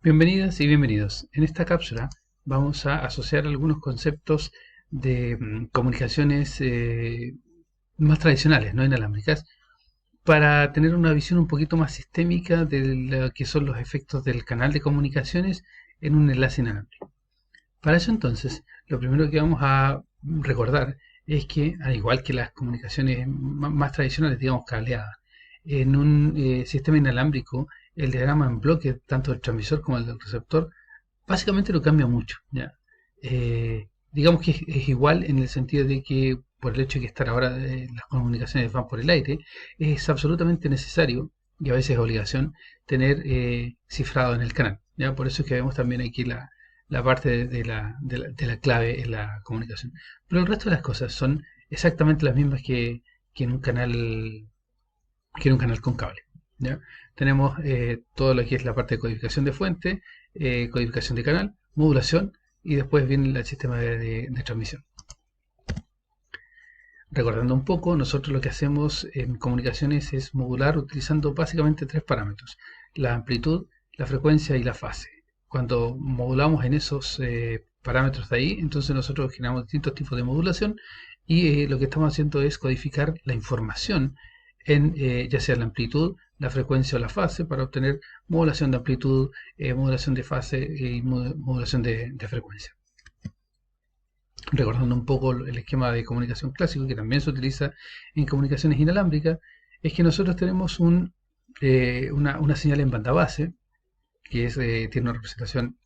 Bienvenidas y bienvenidos. En esta cápsula vamos a asociar algunos conceptos de comunicaciones más tradicionales, no inalámbricas, para tener una visión un poquito más sistémica de lo que son los efectos del canal de comunicaciones en un enlace inalámbrico. Para eso entonces, lo primero que vamos a recordar es que, al igual que las comunicaciones más tradicionales, digamos cableadas, en un sistema inalámbrico, el diagrama en bloque, tanto del transmisor como el del receptor, básicamente no cambia mucho, ¿ya? Digamos que es igual en el sentido de que, por el hecho de que estar ahora las comunicaciones van por el aire, es absolutamente necesario, y a veces es obligación, tener cifrado en el canal, ¿ya? Por eso es que vemos también aquí la parte de la clave en la comunicación. Pero el resto de las cosas son exactamente las mismas que en un canal con cable, ¿ya? Tenemos todo lo que es la parte de codificación de fuente, codificación de canal, modulación y después viene el sistema de transmisión. Recordando un poco, nosotros lo que hacemos en comunicaciones es modular utilizando básicamente tres parámetros: la amplitud, la frecuencia y la fase. Cuando modulamos en esos parámetros de ahí, entonces nosotros generamos distintos tipos de modulación y lo que estamos haciendo es codificar la información en ya sea la amplitud, la frecuencia o la fase para obtener modulación de amplitud, modulación de fase y modulación de frecuencia. Recordando un poco el esquema de comunicación clásico que también se utiliza en comunicaciones inalámbricas, es que nosotros tenemos una señal en banda base, que tiene una representación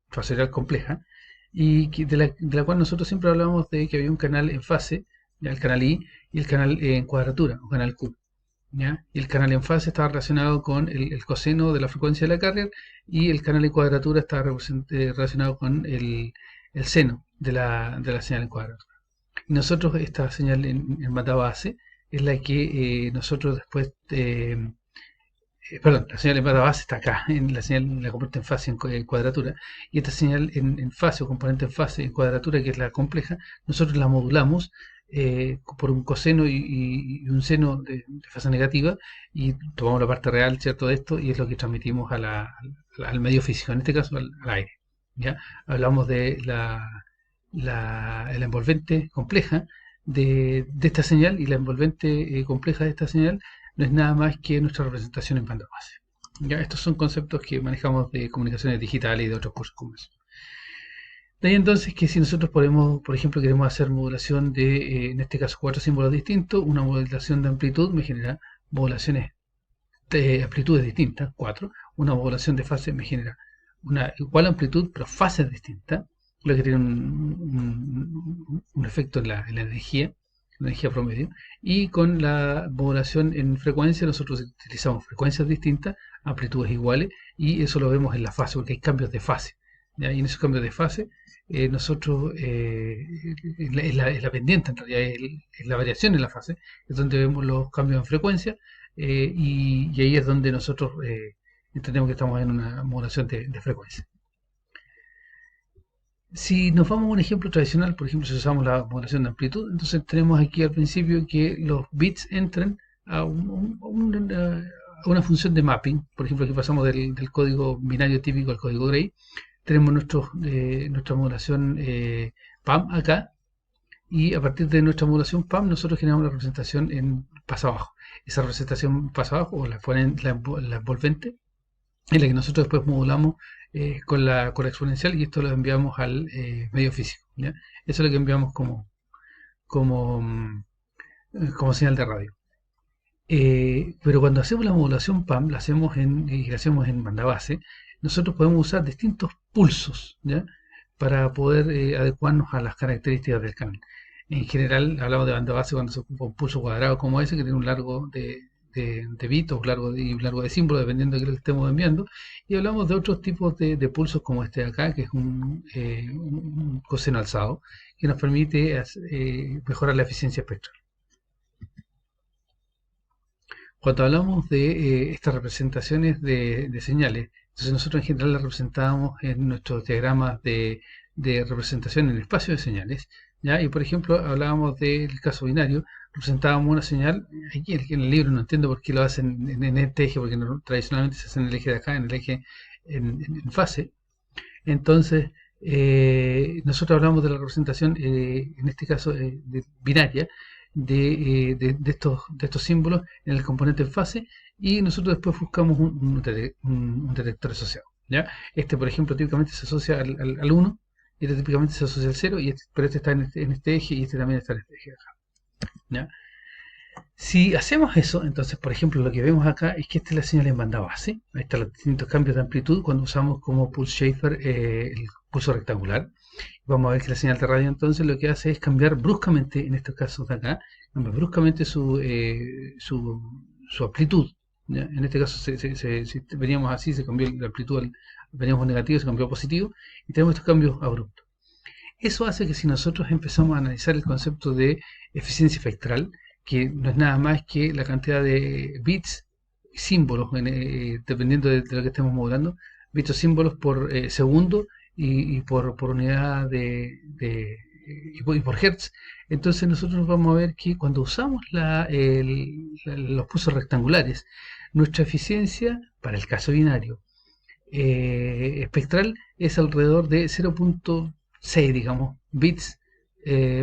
fasorial compleja, y de la cual nosotros siempre hablábamos de que había un canal en fase, ya el canal I, y el canal en cuadratura, o canal Q. ¿Ya? Y el canal en fase estaba relacionado con el coseno de la frecuencia de la carrier, y el canal en cuadratura estaba relacionado con el seno de la señal en cuadratura. Y nosotros esta señal en banda base es la que nosotros después, perdón, la señal en banda base está acá, en la señal, la componente en fase en cuadratura, y esta señal en fase o componente en fase en cuadratura, que es la compleja, nosotros la modulamos por un coseno y un seno de fase negativa, y tomamos la parte real, ¿cierto?, de esto, y es lo que transmitimos al medio físico, en este caso al aire, ¿ya? Hablamos de la envolvente compleja de esta señal, y la envolvente compleja de esta señal no es nada más que nuestra representación en banda base. ¿Ya? Estos son conceptos que manejamos de comunicaciones digitales y de otros cursos como eso. De ahí entonces que si nosotros podemos, por ejemplo, queremos hacer modulación de, en este caso, 4 símbolos distintos, una modulación de amplitud me genera modulaciones de amplitudes distintas, 4. Una modulación de fase me genera una igual amplitud, pero fases distintas, lo que tiene un efecto en la energía promedio. Y con la modulación en frecuencia nosotros utilizamos frecuencias distintas, amplitudes iguales, y eso lo vemos en la fase, porque hay cambios de fase, ¿ya? Y en esos cambios de fase nosotros, es la pendiente en realidad, es la variación en la fase, es donde vemos los cambios en frecuencia, y ahí es donde nosotros entendemos que estamos en una modulación de frecuencia. Si nos vamos a un ejemplo tradicional, por ejemplo, si usamos la modulación de amplitud, entonces tenemos aquí al principio que los bits entran a una función de mapping. Por ejemplo, aquí pasamos del código binario típico al código Gray. Tenemos nuestra modulación PAM acá, y a partir de nuestra modulación PAM nosotros generamos la representación en paso abajo. Esa representación paso abajo, o la envolvente, en la que nosotros después modulamos con la exponencial, y esto lo enviamos al medio físico, ¿ya? Eso es lo que enviamos como, como señal de radio. Pero cuando hacemos la modulación PAM, la hacemos en banda base, nosotros podemos usar distintos pulsos, ¿ya?, para poder adecuarnos a las características del canal. En general hablamos de banda base cuando se ocupa un pulso cuadrado como ese, que tiene un largo de bits, o y un largo de símbolos, dependiendo de qué le estemos enviando. Y hablamos de otros tipos de pulsos como este de acá, que es un coseno alzado, que nos permite mejorar la eficiencia espectral. Cuando hablamos de estas representaciones de señales, entonces nosotros en general las representábamos en nuestros diagramas de representación en espacio de señales, ¿ya? Y por ejemplo, hablábamos del caso binario, representábamos una señal, aquí en el libro no entiendo por qué lo hacen en este eje, porque tradicionalmente se hace en el eje de acá, en el eje en fase. Entonces, nosotros hablamos de la representación, en este caso binaria, de estos símbolos en el componente en fase, y nosotros después buscamos un detector asociado. ¿Ya? Este, por ejemplo, típicamente se asocia al 1, y este típicamente se asocia al 0, pero este está en este eje y este también está en este eje de acá. ¿Ya? Si hacemos eso, entonces, por ejemplo, lo que vemos acá es que esta es la señal en banda base. Ahí están los distintos cambios de amplitud cuando usamos como pulse shaper el pulso rectangular. Vamos a ver que la señal de radio entonces lo que hace es cambiar bruscamente, en estos casos de acá, cambia bruscamente su amplitud. ¿Ya? En este caso, si veníamos así, se cambió la amplitud, veníamos negativo, se cambió a positivo, y tenemos estos cambios abruptos. Eso hace que si nosotros empezamos a analizar el concepto de eficiencia espectral, que no es nada más que la cantidad de bits, símbolos, dependiendo de lo que estemos modulando, bits o símbolos por segundo y por unidad y por hertz. Entonces nosotros vamos a ver que cuando usamos los pulsos rectangulares, nuestra eficiencia, para el caso binario, espectral es alrededor de 0.6, digamos, bits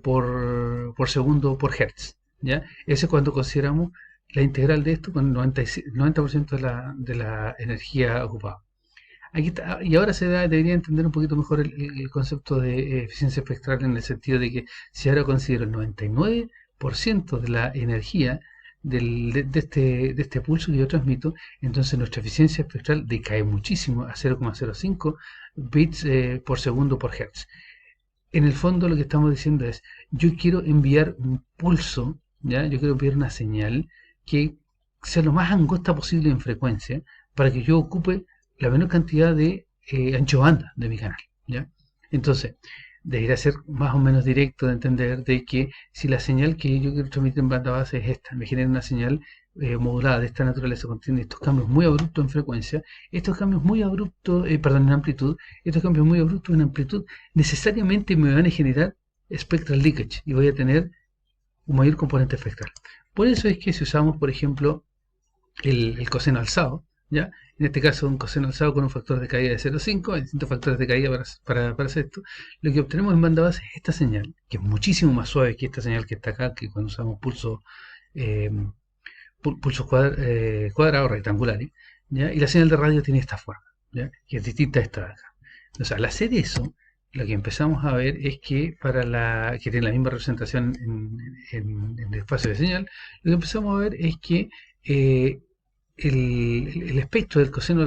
por segundo por hertz. ¿Ya? Eso es cuando consideramos la integral de esto con el 90% de la energía ocupada. Aquí está, y ahora debería entender un poquito mejor el concepto de eficiencia espectral, en el sentido de que si ahora considero el 99% de la energía de este pulso que yo transmito, entonces nuestra eficiencia espectral decae muchísimo a 0,05 bits por segundo por hertz. En el fondo lo que estamos diciendo es, yo quiero enviar un pulso, ¿ya? Yo quiero enviar una señal que sea lo más angosta posible en frecuencia, para que yo ocupe la menor cantidad de ancho banda de mi canal, ¿ya? Entonces, debería ser más o menos directo de entender de que si la señal que yo quiero transmitir en banda base es esta, me genera una señal modulada de esta naturaleza, contiene estos cambios muy abruptos en frecuencia, estos cambios muy abruptos, en amplitud, estos cambios muy abruptos en amplitud necesariamente me van a generar spectral leakage y voy a tener un mayor componente espectral. Por eso es que si usamos, por ejemplo, el coseno alzado, ¿ya? En este caso un coseno alzado con un factor de caída de 0,5, hay distintos factores de caída para hacer esto, lo que obtenemos en banda base es esta señal, que es muchísimo más suave que esta señal que está acá, que cuando usamos pulsos cuadrados rectangulares, ¿ya? Y la señal de radio tiene esta forma, ¿ya? Que es distinta a esta de acá. O sea, al hacer eso, lo que empezamos a ver es que que tiene la misma representación en el espacio de señal, lo que empezamos a ver es que el espectro del coseno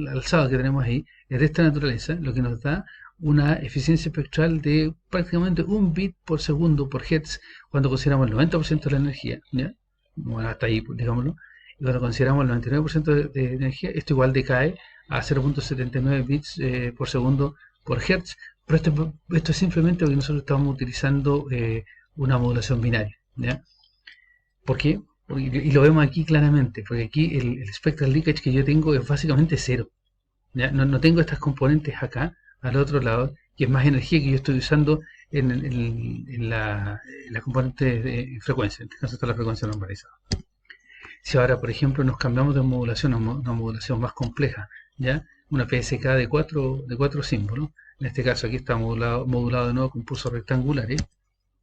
alzado que tenemos ahí es de esta naturaleza, lo que nos da una eficiencia espectral de prácticamente 1 bit por segundo por hertz cuando consideramos el 90% de la energía, ¿ya? Bueno, hasta ahí, digámoslo. Y cuando consideramos el 99% de energía, esto igual decae a 0.79 bits por segundo por hertz, pero esto es simplemente porque nosotros estamos utilizando una modulación binaria, ¿ya? ¿Por qué? Y lo vemos aquí claramente, porque aquí el spectral leakage que yo tengo es básicamente cero, ¿ya? No tengo estas componentes acá, al otro lado, que es más energía que yo estoy usando en la componente de frecuencia, en este caso está la frecuencia normalizada. Si ahora, por ejemplo, nos cambiamos de modulación a una modulación más compleja, ¿ya? Una PSK de cuatro símbolos, en este caso aquí está modulado de nuevo con pulsos rectangulares,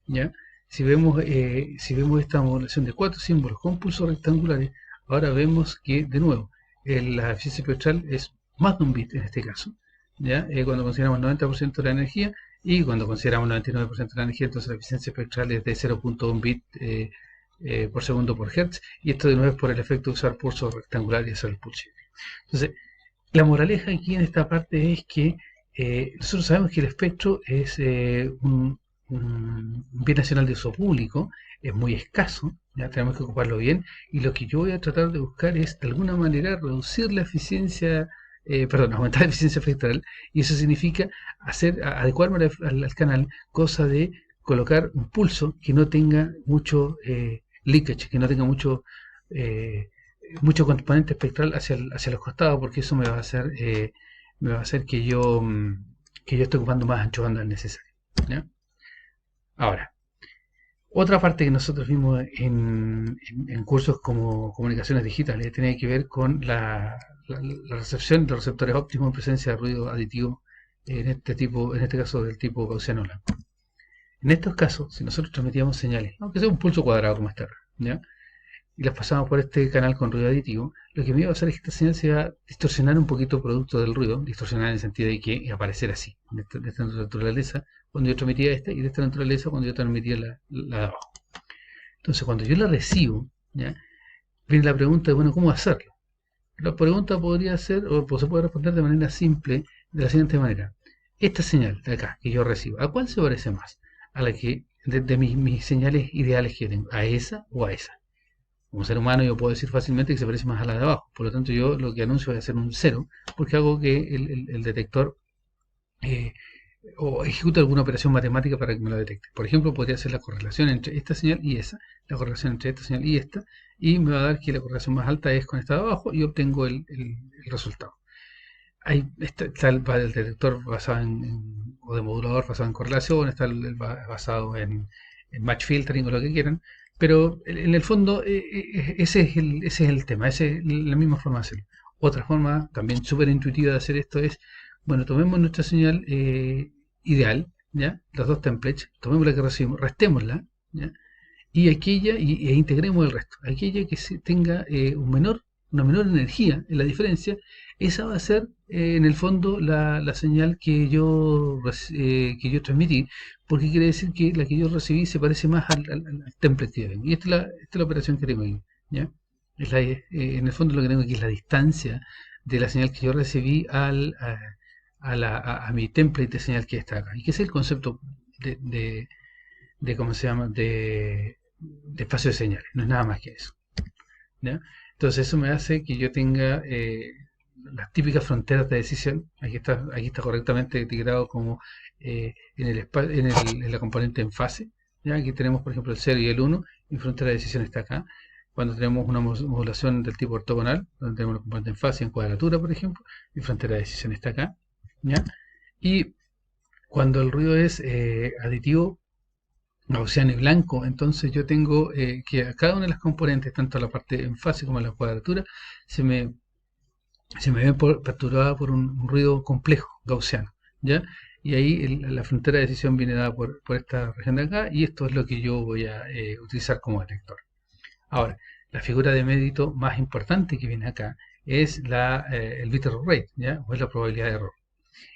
¿ya? Si vemos esta modulación de 4 símbolos con pulsos rectangulares, ahora vemos que, de nuevo, la eficiencia espectral es más de un bit en este caso, ¿ya? Cuando consideramos el 90% de la energía, y cuando consideramos el 99% de la energía, entonces la eficiencia espectral es de 0.1 bit por segundo por hertz, y esto de nuevo es por el efecto de usar pulsos rectangulares y hacer el pulse. Entonces, la moraleja aquí en esta parte es que nosotros sabemos que el espectro es un bien nacional de uso público, es muy escaso, ya tenemos que ocuparlo bien, y lo que yo voy a tratar de buscar es de alguna manera reducir la eficiencia, aumentar la eficiencia espectral, y eso significa adecuarme al canal, cosa de colocar un pulso que no tenga mucho leakage, que no tenga mucho componente espectral hacia los costados, porque eso me va a hacer que yo esté ocupando más ancho banda del necesario, ¿ya? Ahora, otra parte que nosotros vimos en cursos como comunicaciones digitales tiene que ver con la recepción de los receptores óptimos en presencia de ruido aditivo en este caso del tipo gaussiano blanco. En estos casos, si nosotros transmitíamos señales, aunque sea un pulso cuadrado como esta, ¿ya? Y las pasamos por este canal con ruido aditivo, lo que me iba a hacer es que esta señal se va a distorsionar un poquito producto del ruido, distorsionar en el sentido de que iba a aparecer así, de esta naturaleza cuando yo transmitía esta y de esta naturaleza cuando yo transmitía la de abajo. Entonces, cuando yo la recibo, ¿ya? Viene la pregunta de, bueno, ¿cómo hacerlo? La pregunta podría ser, o se puede responder de manera simple, de la siguiente manera. Esta señal de acá, que yo recibo, ¿a cuál se parece más? A la que, de mis señales ideales que tengo, ¿a esa o a esa? Como ser humano yo puedo decir fácilmente que se parece más a la de abajo. Por lo tanto, yo lo que anuncio es hacer un 0, porque hago que el detector eh, o ejecute alguna operación matemática para que me lo detecte. Por ejemplo, podría hacer la correlación entre esta señal y esa, la correlación entre esta señal y me va a dar que la correlación más alta es con esta de abajo y obtengo el resultado. Ahí está el detector basado o de modulador basado en correlación, está el basado en match filtering o lo que quieran, pero en el fondo ese es el tema, esa es la misma forma de hacerlo. Otra forma también súper intuitiva de hacer esto es, bueno, tomemos nuestra señal ideal, ¿ya? Los dos templates, tomemos la que recibimos, restémosla, ¿ya? Y aquella, e integremos el resto. Aquella que tenga una menor energía en la diferencia, esa va a ser en el fondo la señal que yo transmití, porque quiere decir que la que yo recibí se parece más al template que tengo. Y esta es la operación que tengo ahí, ¿ya? En el fondo lo que tengo aquí es la distancia de la señal que yo recibí a mi template de señal que está acá. Y que es el concepto de ¿cómo se llama? De espacio de señales, no es nada más que eso, ¿ya? Entonces eso me hace que yo tenga las típicas fronteras de decisión. Aquí está correctamente etiquetado como en la componente en fase, ¿ya? Aquí tenemos por ejemplo el 0 y el 1, mi frontera de decisión está acá. Cuando tenemos una modulación del tipo ortogonal, donde tenemos la componente en fase y en cuadratura, por ejemplo, mi frontera de decisión está acá, ¿ya? Y cuando el ruido es aditivo, gaussiano y blanco, entonces yo tengo que a cada una de las componentes, tanto la parte en fase como en la cuadratura, se me, se me ve perturbada por un ruido complejo gaussiano, ¿ya? Y ahí la frontera de decisión viene dada por esta región de acá, y esto es lo que yo voy a utilizar como detector. Ahora, la figura de mérito más importante que viene acá es el bit error rate, ¿ya? O es la probabilidad de error.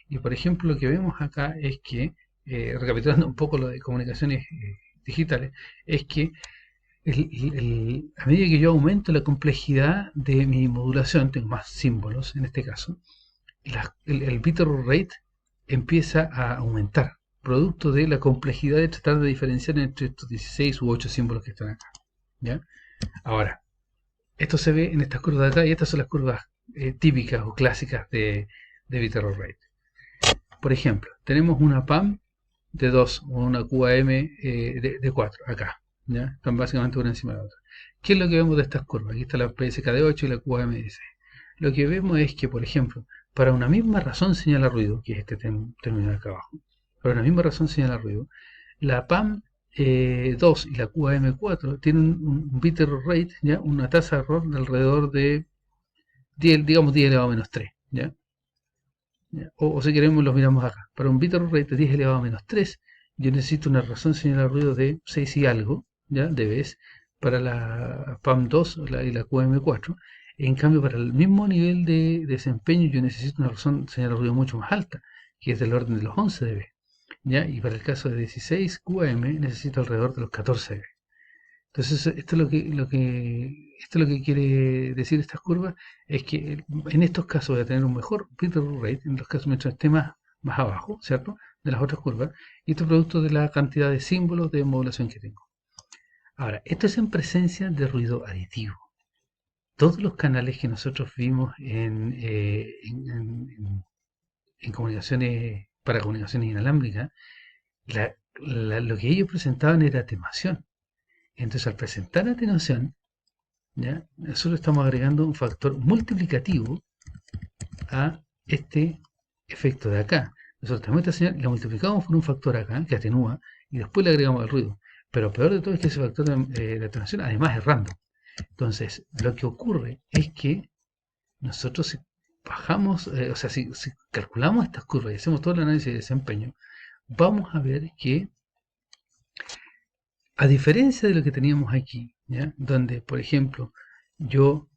Y por ejemplo, lo que vemos acá es que, recapitulando un poco lo de comunicaciones digitales, es que a medida que yo aumento la complejidad de mi modulación, tengo más símbolos en este caso, el bit error rate empieza a aumentar, producto de la complejidad de tratar de diferenciar entre estos 16 u 8 símbolos que están acá, ¿ya? Ahora, esto se ve en estas curvas de acá, y estas son las curvas típicas o clásicas de bit error rate. Por ejemplo, tenemos una PAM de 2 o una QAM de 4 acá, ¿ya? Están básicamente una encima de la otra. ¿Qué es lo que vemos de estas curvas? Aquí está la PSK de 8 y la QAM de 6. Lo que vemos es que, por ejemplo, para una misma razón señala ruido, que es este término de acá abajo, para una misma razón señala ruido, la PAM 2 y la QAM 4 tienen un bit error rate, ¿ya? Una tasa de error de alrededor de 10, digamos 10 elevado a menos 3, ¿ya? O si queremos los miramos acá. Para un bit error rate de 10 elevado a menos 3, yo necesito una razón señalar ruido de 6 y algo, ¿ya? De vez, para la PAM2 y la QM4. En cambio, para el mismo nivel de desempeño, yo necesito una razón señalar ruido mucho más alta, que es del orden de los 11 dB, ¿ya? Y para el caso de 16 QM necesito alrededor de los 14 dB. Entonces, esto es lo que quiere decir estas curvas, es que en estos casos voy a tener un mejor bit error rate, en los casos mientras esté más abajo, ¿cierto? De las otras curvas, y esto es producto de la cantidad de símbolos de modulación que tengo. Ahora, esto es en presencia de ruido aditivo. Todos los canales que nosotros vimos en comunicaciones, para comunicaciones inalámbricas, lo que ellos presentaban era atenuación. Entonces, al presentar atenuación, ¿ya? Nosotros estamos agregando un factor multiplicativo a este efecto de acá. Nosotros tenemos esta señal y la multiplicamos por un factor acá que atenúa y después le agregamos el ruido. Pero peor de todo es que ese factor de atenuación además es random. Entonces, lo que ocurre es que Nosotros si bajamos, o sea, si calculamos estas curvas y hacemos todo el análisis de desempeño, vamos a ver que, a diferencia de lo que teníamos aquí, ¿ya? Donde, por ejemplo, yo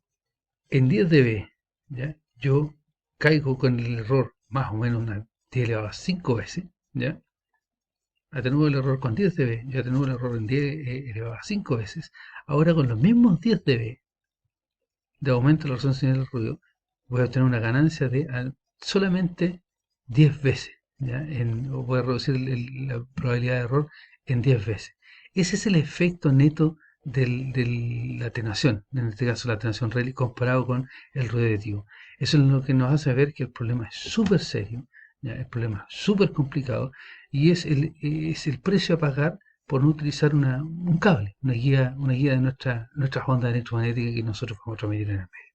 en 10 dB, ¿ya? Yo caigo con el error más o menos una 10 elevado a 5 veces, ¿ya? Atenúo el error con 10 dB, yo atenúo el error en 10 elevado a 5 veces. Ahora con los mismos 10 dB de aumento de la resolución del ruido, voy a obtener una ganancia de solamente 10 veces, ¿ya? Voy a reducir la probabilidad de error en 10 veces. Ese es el efecto neto de la atenuación, en este caso la atenuación Rayleigh comparado con el ruido aditivo. Eso es lo que nos hace ver que el problema es súper serio, ¿ya? El problema es súper complicado y es el precio a pagar por no utilizar un cable, una guía de nuestras ondas electromagnéticas que nosotros vamos a transmitir en el medio.